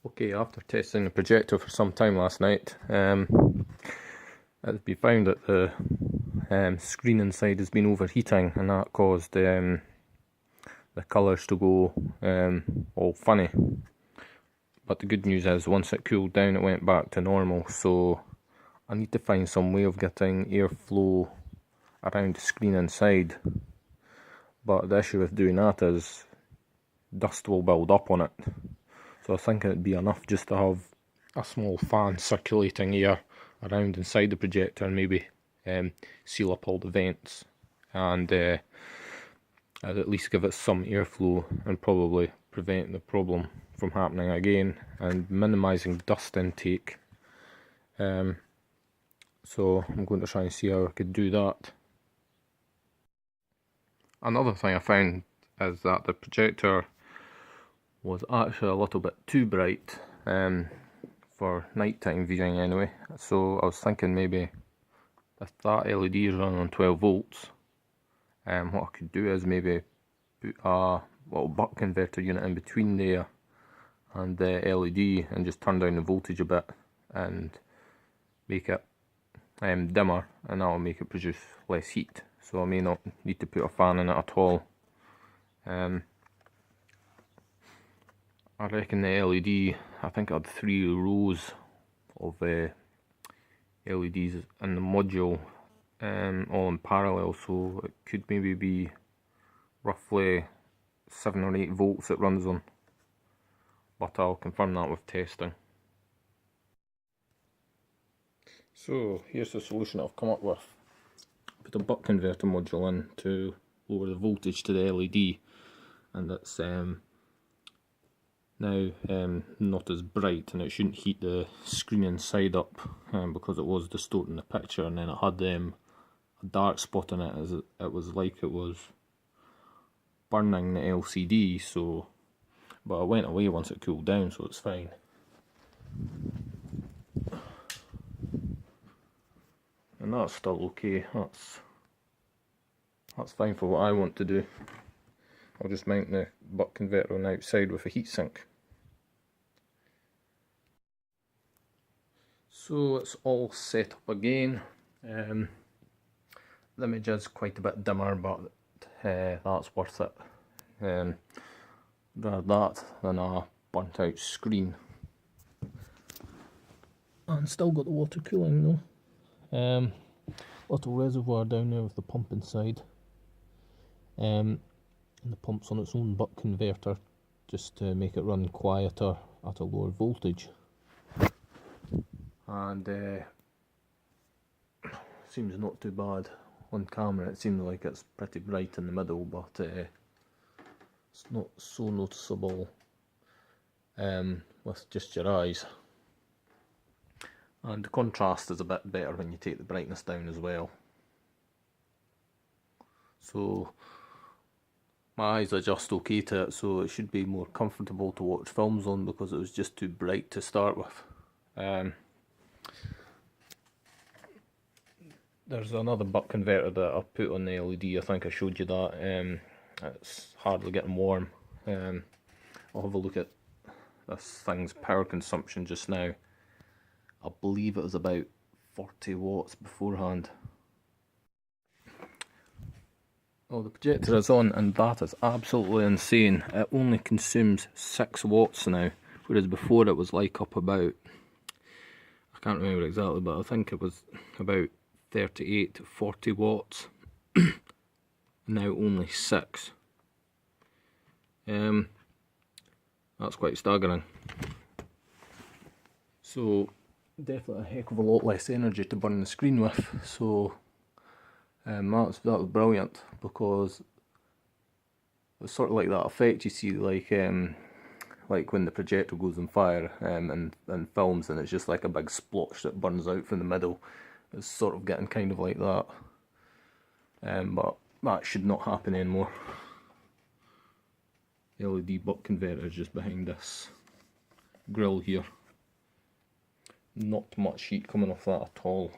Okay, after testing the projector for some time last night, it's been found that the screen inside has been overheating, and that caused the colours to go all funny. But the good news is, once it cooled down, it went back to normal. So I need to find some way of getting airflow around the screen inside. But the issue with doing that is dust will build up on it. So I think it'd be enough just to have a small fan circulating air around inside the projector, and maybe seal up all the vents, and at least give it some airflow and probably prevent the problem from happening again, and minimising dust intake. So I'm going to try and see how I could do that. Another thing I found is that the projector was actually a little bit too bright for nighttime viewing anyway. So I was thinking, maybe if that LED is running on 12 volts, what I could do is maybe put a little buck converter unit in between there and the LED, and just turn down the voltage a bit and make it dimmer, and that will make it produce less heat. So I may not need to put a fan in it at all. I reckon the LED, I think I had 3 rows of LEDs in the module, all in parallel, so it could maybe be roughly 7 or 8 volts it runs on, but I'll confirm that with testing. So here's the solution I've come up with. Put a buck converter module in to lower the voltage to the LED, and it's now not as bright, and it shouldn't heat the screen inside up because it was distorting the picture, and then it had a dark spot in it, as it was like it was burning the LCD. So, but it went away once it cooled down, so it's fine. And that's still okay. That's fine for what I want to do. I'll just mount the buck converter on the outside with a heatsink. So it's all set up again. The image is quite a bit dimmer, but that's worth it. Rather that than a burnt out screen. And still got the water cooling though. Little reservoir down there with the pump inside. And the pump's on its own buck converter, just to make it run quieter at a lower voltage. And seems not too bad on camera. It seems like it's pretty bright in the middle, but it's not so noticeable with just your eyes. And the contrast is a bit better when you take the brightness down as well. So my eyes adjust okay to it, so it should be more comfortable to watch films on, because it was just too bright to start with. There's another buck converter that I put on the LED, I think I showed you that. It's hardly getting warm. I'll have a look at this thing's power consumption just now. I believe it was about 40 watts beforehand. Oh, the projector is on, and that is absolutely insane. It only consumes 6 watts now, whereas before it was like up about, I can't remember exactly, but I think it was about 38 to 40 watts. Now only 6. That's quite staggering. So definitely a heck of a lot less energy to burn the screen with. So that was brilliant, because it's sort of like that effect you see, like when the projector goes on fire in films, and it's just like a big splotch that burns out from the middle. It's sort of getting kind of like that, but that should not happen anymore. The LED buck converter is just behind this grill here. Not much heat coming off that at all.